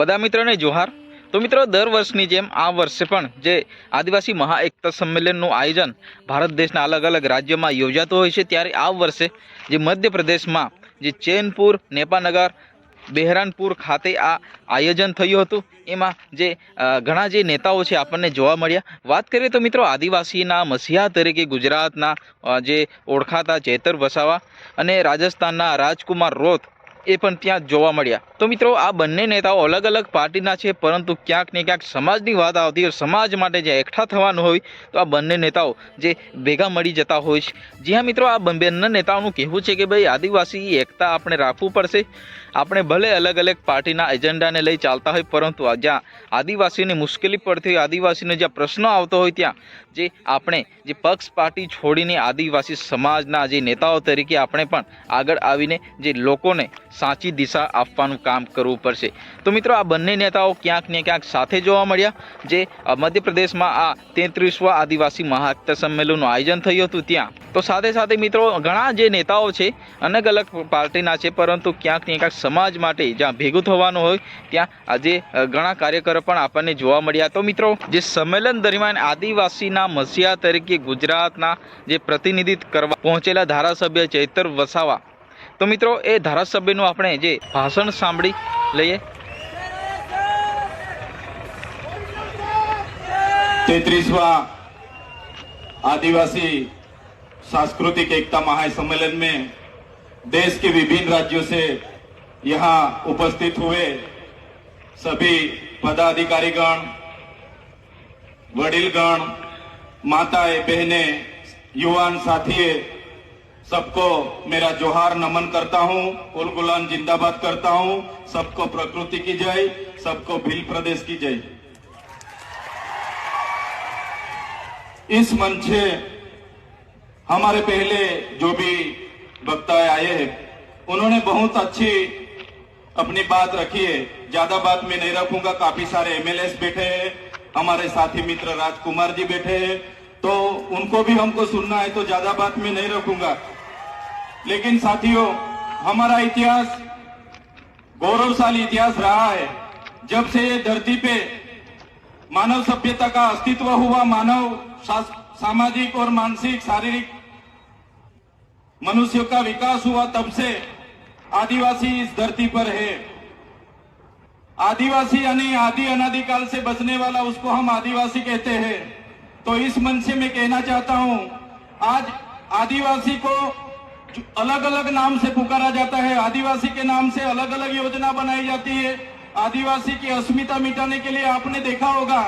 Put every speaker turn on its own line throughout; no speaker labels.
બધા મિત્રોને જોહાર। તો મિત્રો દર વર્ષની જેમ આ વર્ષે પણ જે આદિવાસી મહાએકતા સંમેલનનું આયોજન ભારત દેશના અલગ અલગ રાજ્યોમાં યોજાતું હોય છે, ત્યારે આ વર્ષે જે મધ્યપ્રદેશમાં જે ચેનપુર, નેપાનગર, બહેરાનપુર ખાતે આ આયોજન થયું હતું। એમાં જે ઘણા જે નેતાઓ છે આપણને જોવા મળ્યા। વાત કરીએ તો મિત્રો આદિવાસીના મસીહા તરીકે ગુજરાતના જે ઓળખાતા ચેતર વસાવા અને રાજસ્થાનના રાજકુમાર રોત એ પણ ત્યાં જોવા મળ્યા। તો મિત્રો આ બંને નેતાઓ અલગ અલગ પાર્ટીના છે, પરંતુ ક્યાંક ને ક્યાંક સમાજની વાત આવતી હોય, સમાજ માટે જે એકઠા થવાનું હોય તો આ બંને નેતાઓ જે ભેગા મળી જતા હોય છે। જી હા મિત્રો, આ બંને નેતાઓનું કહેવું છે કે ભાઈ આદિવાસી એકતા આપણે રાખવું પડશે। આપણે ભલે અલગ અલગ પાર્ટીના એજન્ડાને લઈ ચાલતા હોય, પરંતુ જ્યાં આદિવાસીને મુશ્કેલી પડતી હોય, આદિવાસીને જ્યાં પ્રશ્નો આવતો હોય, ત્યાં જે આપણે જે પક્ષ પાર્ટી છોડીને આદિવાસી સમાજના જે નેતાઓ તરીકે આપણે પણ આગળ આવીને જે લોકોને સાચી દિશા આપવાનું કામ કરવું પડશે। તો મિત્રો આ બંને નેતાઓ ક્યાંક ને ક્યાંક સાથે જોવા મળ્યા। જે મધ્યપ્રદેશમાં આ 33વા આદિવાસી મહાએકતા સંમેલનનું આયોજન થયું હતું ત્યાં। તો સાથે સાથે મિત્રો ઘણા જે નેતાઓ છે અલગ અલગ પાર્ટીના છે, પરંતુ ક્યાંક ને ક્યાંક સમાજ માટે જ્યાં ભેગું થવાનું હોય ત્યાં આજે ઘણા કાર્યકરો પણ આપણને જોવા મળ્યા। તો મિત્રો જે સંમેલન દરમિયાન આદિવાસીના મસીહા તરીકે ગુજરાતના જે પ્રતિનિધિત્વ કરવા પહોંચેલા ધારાસભ્ય ચેતર વસાવા, તો મિત્રો એ ધારાસભ્યનું આપણે જે ભાષણ સાંભળી લઈએ।
33वां आदिवासी सांस्कृतिक एकता महासम्मेलन में देश के विभिन्न राज्यों से यहाँ उपस्थित हुए सभी पदाधिकारीगण, वडीलगण, माताएं, बहनें, युवान साथी, सबको मेरा जोहार नमन करता हूं। कुल गुलाम जिंदाबाद करता हूं। सबको प्रकृति की जय, सबको भील प्रदेश की जय। इस मंच से हमारे पहले जो भी वक्ता आए हैं उन्होंने बहुत अच्छी अपनी बात रखी है। ज्यादा बात मैं नहीं रखूंगा। काफी सारे एमएलएस बैठे हैं, हमारे साथी मित्र राजकुमार जी बैठे हैं, तो उनको भी हमको सुनना है, तो ज्यादा बात मैं नहीं रखूंगा। लेकिन साथियों, हमारा इतिहास गौरवशाली इतिहास रहा है। जब से ये धरती पे मानव सभ्यता का अस्तित्व हुआ, मानव सामाजिक और मानसिक शारीरिक मनुष्य का विकास हुआ, तब से आदिवासी इस धरती पर है। आदिवासी यानी आदि अनादिकाल से बसने वाला, उसको हम आदिवासी कहते हैं। तो इस मंच से मैं कहना चाहता हूं, आज आदिवासी को अलग अलग नाम से पुकारा जाता है, आदिवासी के नाम से अलग अलग योजना बनाई जाती है। आदिवासी की अस्मिता मिटाने के लिए आपने देखा होगा,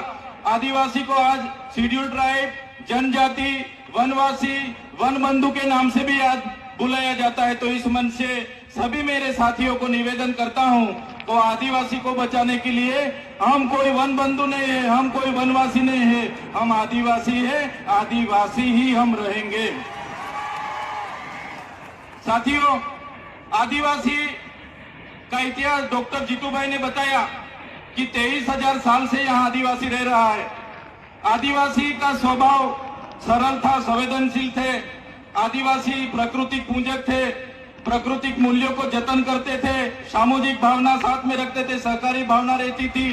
आदिवासी को आज शेड्यूल ट्राइब, जनजाति, वनवासी, वन बंधु के नाम से भी आज बुलाया जाता है। तो इस मंच से सभी मेरे साथियों को निवेदन करता हूं, तो आदिवासी को बचाने के लिए हम कोई वन बंधु नहीं है, हम कोई वनवासी नहीं है, हम आदिवासी है, आदिवासी ही हम रहेंगे। साथियों, आदिवासी का इतिहास डॉक्टर जीतू भाई ने बताया कि 23,000 साल से यहाँ आदिवासी रह रहा है। आदिवासी का स्वभाव सरल था, संवेदनशील थे। आदिवासी प्राकृतिक पूजक थे, प्राकृतिक मूल्यों को जतन करते थे, सामूहिक भावना साथ में रखते थे, सहकारी भावना रहती थी।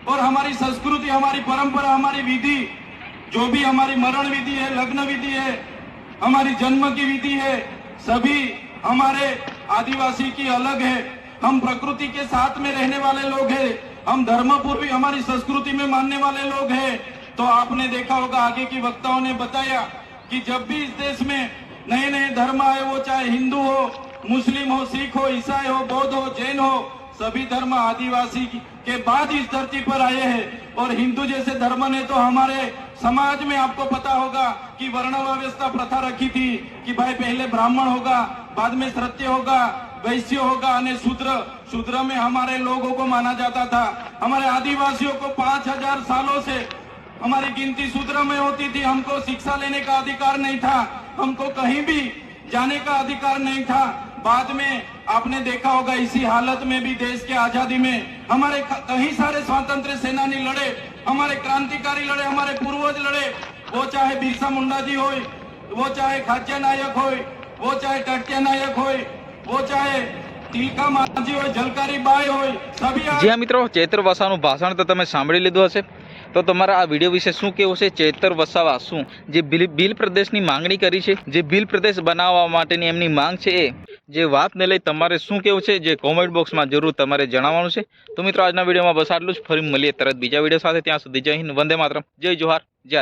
और हमारी संस्कृति, हमारी परंपरा, हमारी विधि, जो भी हमारी मरण विधि है, लग्न विधि है, हमारी जन्म की विधि है, सभी हमारे आदिवासी की अलग है। हम प्रकृति के साथ में रहने वाले लोग हैं, हम धर्मपूर्वी हमारी संस्कृति में मानने वाले लोग हैं। तो आपने देखा होगा, आगे की वक्ताओं ने बताया कि जब भी इस देश में नए नए धर्म आए, वो चाहे हिंदू हो, मुस्लिम हो, सिख हो, ईसाई हो, बौद्ध हो, जैन हो, सभी धर्म आदिवासी के बाद इस धरती पर आए हैं। और हिंदू जैसे धर्म ने तो हमारे समाज में आपको पता होगा कि वर्ण व्यवस्था प्रथा रखी थी कि भाई पहले ब्राह्मण होगा, बाद में क्षत्रिय होगा, वैश्य होगा, और शूद्र में हमारे लोगों को माना जाता था। हमारे आदिवासियों को 5,000 सालों से हमारी गिनती शूद्र में होती थी। हमको शिक्षा लेने का अधिकार नहीं था, हमको कहीं भी जाने का अधिकार नहीं था। बाद में आपने देखा होगा, इसी हालत में भी देश के आजादी में हमारे कई सारे स्वतंत्र सेनानी लड़े, हमारे क्रांतिकारी लड़े, हमारे पूर्वज लड़े। वो चाहे बिरसा मुंडा जी हो, वो चाहे खाच्या नायक हो, वो चाहे टट्या नायक हो, वो चाहे ટીકા માજી હોય, જલકારી બાઈ હોય, સભી
જી હા મિત્રો, ચૈતર વસાવાનું ભાષણ તો તમે સાંભળી લીધું હશે. તો તમારા આ વિડીયો વિશે શું કહેવું છે? ચૈતર વસાવા શું જે ભીલ પ્રદેશની માંગણી કરી છે, જે ભીલ પ્રદેશ બનાવવા માટેની એમની માંગ છે, એ જે વાતને લઈ તમારે શું કહેવું છે, જે કોમેન્ટ બોક્સમાં જરૂર તમારે જણાવવાનું છે. તો મિત્રો આજના વિડીયોમાં બસ આટલું જ. ફરી મળીએ તરત બીજા વિડીયો સાથે. ત્યાં સુધી જય હિન્દ, વંદે માતરમ, જય જોહાર, જય આદિ.